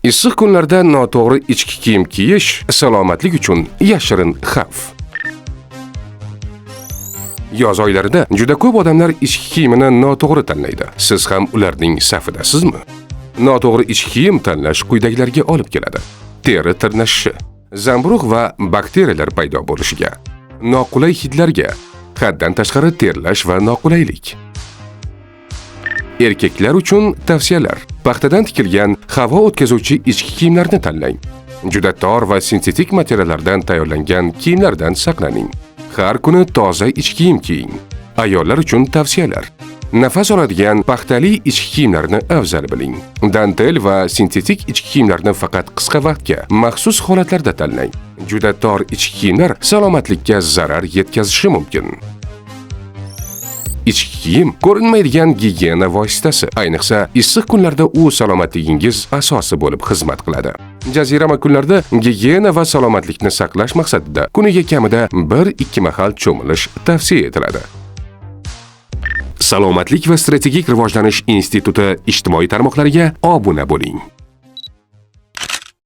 Issiq kunlarda noto'g'ri ichki kiyim kiyish salomatlik uchun yashirin xavf. Yoz oylarida juda ko'p odamlar ichki kiyimini noto'g'ri tanlaydi. Siz ham ularning safidasizmi? Noto'g'ri ichki kiyim tanlash quyidagilarga olib keladi. Teri tirnashishi, zamburug' va bakteriyalar paydo bo'lishiga, noqulay hidlarga, haddan tashqari terlash va noqulaylik. Erkaklar uchun tavsiyalar. Paxtadan tikilgan havo o'tkazuvchi ichki kiyimlarni tanlang. Juda tor va sintetik materiallardan tayyorlangan kiyimlardan saqlaning. Har kuni toza ichki kiyim kiying. Ayollar uchun tavsiyalar. Nafas oladigan paxtali ichki kiyimlarni afzal biling. Dantel va sintetik ichki kiyimlarni faqat qisqa vaqtga, maxsus holatlarda tanlang. Juda tor ichki kiyimlar salomatlikka zarar yetkazishi mumkin. Ichki kiyim ko'rinmaydigan gigiyena vositasi. Ayniqsa, issiq kunlarda u salomatligingiz asosi bo'lib xizmat qiladi. Jazirama kunlarda gigiyena va salomatlikni saqlash maqsadida kuniga kamida 1-2 mahal cho'milish tavsiya etiladi. Salomatlik va strategik rivojlanish instituti ijtimoiy tarmoqlariga obuna bo'ling.